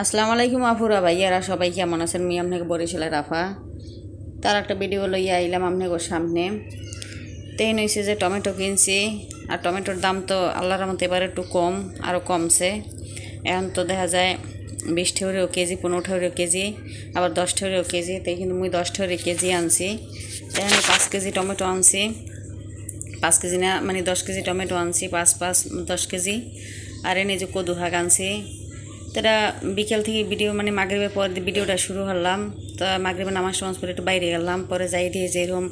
আসসালামু আলাইকুম আফুরা ভাইয়ারা সবাই কেমন আছেন? আমি আপনাকে বরিশালের রাফা তার একটা ভিডিও লইয়া আইলাম আপনাকে সামনে। তেন হয়েছে যে টমেটো কিনছি, আর টমেটোর দাম তো আল্লাহর রহমতে এবার একটু কম, আরও কমছে। এখন তো দেখা যায় 20 টাকারও কেজি, 15 টাকারও কেজি, আবার 10 টাকারও কেজি। তাই কিন্তু মুই 10 টাকার কেজি আনছি। এখানে 5 কেজি টমেটো আনছি, 5 কেজি না মানে 10 কেজি টমেটো আনছি, 5 10 কেজি। আর এনে যে কদু শাক আনছি। তারা বিকেল থেকে ভিডিও মানে মাগরিবের পর ভিডিওটা শুরু করলাম। তো মাগরিবের নামাজ টামাজ পরে একটু বাইরে গেলাম, পরে যাই দিয়ে যে এরকম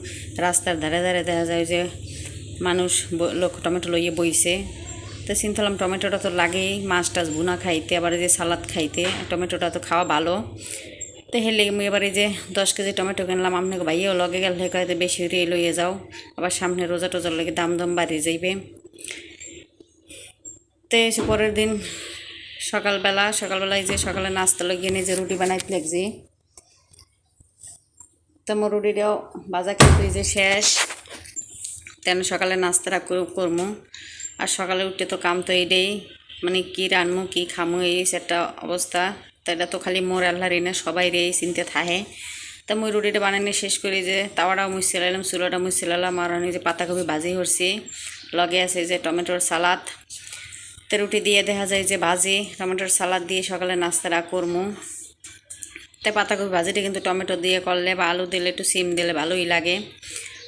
রাস্তার ধারে ধারে দেখা যায় যে মানুষ লোক টমেটো লইয়ে বইছে। তো চিন্তালাম টমেটোটা তো লাগেই মাছ টাছ ভুনা খাইতে, আবার যে সালাদ খাইতে টমেটোটা তো খাওয়া ভালো। তো হেলে আমি এবারে যে 10 কেজি টমেটো কিনলাম। আপনাকে ভাইয়াও লগে গেল হেকাইতে বেশি হয়ে লইয়ে যাও, আবার সামনে রোজা টোজার লেগে দাম দাম বাড়িয়ে যাইবে। তো এসে পরের দিন সকালবেলায় যে সকালে নাস্তা লাগিয়ে নিয়ে যে রুটি বানাইতে লাগছি। তো মোর রুটিটাও বাজা কিন্তু যে শেষ, তেন সকালে নাস্তাটা করমু। আর সকালে উঠতে তো কাম তো এইটাই, মানে কি রানমু কি খামু এই একটা অবস্থা। তো এটা তো খালি মোর আল্লাহরই না, সবাই রে চিনতে থাহে। তা মুই রুটিটা বানানো শেষ করি যে তাওয়াটাও মুছে লাইলাম, চুলাটা মুছে লাইলাম, আর আমি যে পাতাকপি ভাজি করছি, লগে আছে যে টমেটোর সালাদ। তো রুটি দিয়ে দেখা যায় যে ভাজি টমেটোর সালাদ দিয়ে সকালে নাস্তাটা করমু। তাই পাতাকপি ভাজিটা কিন্তু টমেটো দিয়ে করলে বা আলু দিলে একটু সিম দিলে ভালোই লাগে,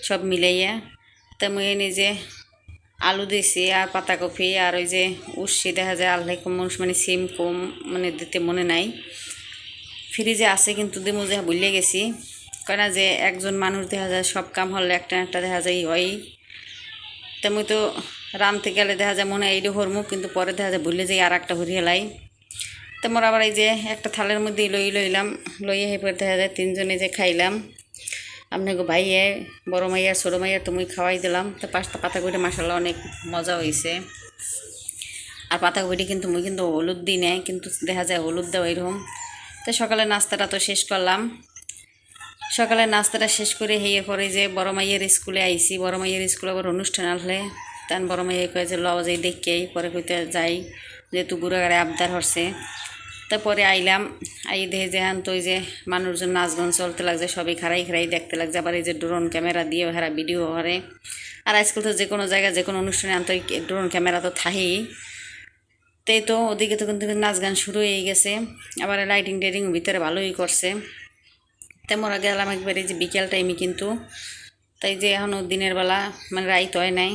সব মিলাইয়া। তা মুই নিজে আলু দিছি আর পাতাকপি আর ওই যে উসি দেখা যায় আল্লাহ কম মানে সিম কম মানে দিতে মনে নাই, ফ্রিজে আছে কিন্তু দিমু যে ভুলে গেছি। কেন যে একজন মানুষ দেখা যায় সব কাম হলে একটা একটা দেখা যায় হয়। তা মুই তো রানতে গেলে দেখা যায় মনে হয় এইটা হরমু, কিন্তু পরে দেখা যায় ভুলে যাই আর একটা হরি হেলাই। তো মোর আবার এই যে একটা থালের মধ্যে লইলাম, লইয়ে হেপর দেখা যায় তিনজনে যে খাইলাম। আপনাকে ভাইয়ে বড় মাইয়া ছোটো মাইয়া তুমি খাওয়াই দিলাম। তো পাতাকপিটা মাসাল্লাহ অনেক মজা হয়েছে। আর পাতাকপিটি কিন্তু মুই কিন্তু হলুদ দিই নাই, কিন্তু দেখা যায় হলুদ দেওয়া এরকম। তো সকালে নাস্তাটা তো শেষ করলাম। সকালে নাস্তাটা শেষ করে হেয়ে পরে যে বড় মাইয়ের স্কুলে আইছি। বড় মাইয়ের স্কুলে আবার অনুষ্ঠান আসলে তান বড় মাইয়া কয়ে যে লওয়া যাই দেখেই পরে কইতে যাই, যেহেতু গুড়াগাড়ে আবদার হচ্ছে। তারপরে আইলাম, আই দেখে যে তো ওই যে মানুষজন নাচ গান চলতে লাগছে, সবাই খাড়াই দেখতে লাগছে। আবার এই যে ড্রোন ক্যামেরা দিয়ে হারা ভিডিও করে। আর আজকাল তো যে কোনো জায়গায় যে কোনো অনুষ্ঠানে আনতো ড্রোন ক্যামেরা তো থাকেই। তাই তো ওদিকে তো কিন্তু নাচ গান শুরু হয়ে গেছে, আবার লাইটিং টাইটিং ভিতরে ভালোই করছে। তেমন গেলাম একবারে যে বিকেল টাইমে কিন্তু, তাই যে এখনও দিনের বেলা মানে রাইত হয় নাই,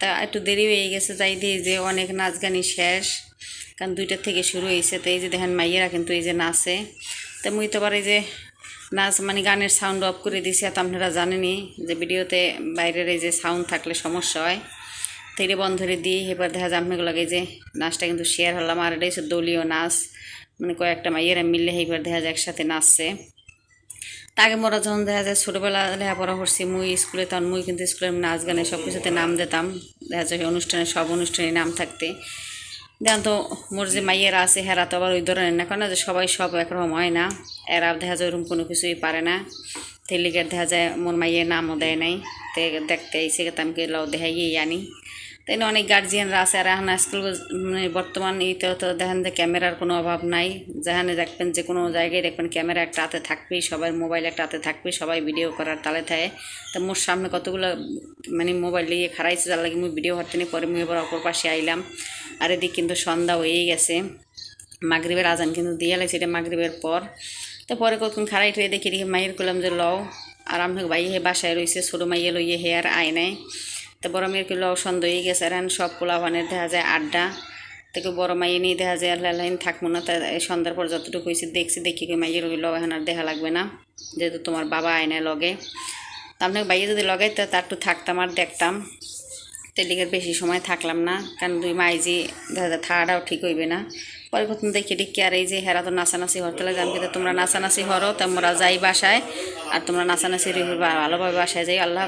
তা একটু দেরি হয়ে গেছে। যাই দিয়ে যে অনেক নাচ গানই শেষ, কারণ 2টার থেকে শুরু হয়েছে। তো এই যে দেখেন মাইয়েরা কিন্তু এই যে নাচে। তো মুই তো আবার এই যে নাচ মানে গানের সাউন্ড অফ করে দিছি। তো আপনারা জানেনই যে ভিডিওতে বাইরের এই যে সাউন্ড থাকলে সমস্যা হয়, তো এটা বন্ধ করে দিই। এবার দেখা যায় আপনাকে লাগে যে নাচটা কিন্তু শেয়ার হলাম। আর এটা হচ্ছে দলীয় নাচ, মানে কয়েকটা মাইয়েরা মিললে এইবার দেখা যায় একসাথে নাচছে। তাকে মোরা যখন দেখা যায় ছোটোবেলা লেখাপড়া করছি মুই স্কুলে, তখন মুই কিন্তু স্কুলের নাচ গানে সব কিছুতে নাম দিতাম। দেখা যায় অনুষ্ঠানে সব অনুষ্ঠানে নাম থাকতে দেখেন। তো মোর যে মাইয়েরা আছে হেরা তো আবার ওই ধরনের না, কেন যে সবাই সব একরকম হয় না। এরা দেখা যায় ওরকম কোনো কিছুই পারে না। তেলিগের দেখা যায় মোর মাইয়ের নামও দেয় নাই। তো দেখতে আইসে আমি লাও দেখাইয়েই আনি। তাই না, অনেক গার্জিয়ানরা আছে। আর এখন স্কুল মানে বর্তমান এইটা তো দেখেন যে ক্যামেরার কোনো অভাব নাই। যেখানে দেখবেন যে কোনো জায়গায় দেখবেন ক্যামেরা একটা হাতে থাকবেই, সবার মোবাইল একটা হাতে থাকবেই, সবাই ভিডিও করার তালে থাকে। তো মোর সামনে কতগুলো মানে মোবাইল নিয়ে খারাইছে, যার লাগে মুই ভিডিও করতে নিয়ে পরে মুই এবার অপর পাশে আইলাম। আর এদিক কিন্তু সন্ধ্যা হয়েই গেছে, মাগরিবের আজান কিন্তু দিয়ে লাগছে, এটা মাগরিবের পর। তো পরে কতক্ষণ খারাই টুয়ে দেখি মাইয়ের করলাম যে লও। আর আমি ভাই হে বাসায় রয়েছে, ছোটো মাইয়ে লইয়ে হে আর আয় নাই। তো বড় মেয়ের লও সন্ধ্যা হয়ে গেছে। আর সব পোলাপানের দেখা যায় আড্ডা থেকে বড় মাইয়ে নিয়ে দেখা যায় আল্লাহ থাকবো না। তাই সন্ধ্যার পর যতটুকু হয়েছে দেখি মাইয়ের ওই লও এখন আর দেখা লাগবে না, যেহেতু তোমার বাবা আয় না লগে। তো আপনাকে বাইয়ে যদি লগাইতে তার একটু থাকতাম আর দেখতাম। তেলিগের বেশি সময় থাকলাম না, কারণ 2 মাইজি দেখা যায় থাকাটাও ঠিক হইবে না। পরে প্রথম দেখি আর এই যে হেরা তো নাচানাচি হরতে লাগে। আমি কিন্তু তোমরা নাচানাচি হরো, তোমরা যাই বাসায়, আর তোমরা নাচানাচি ভালোভাবে বাসায় যাই। আল্লাহ।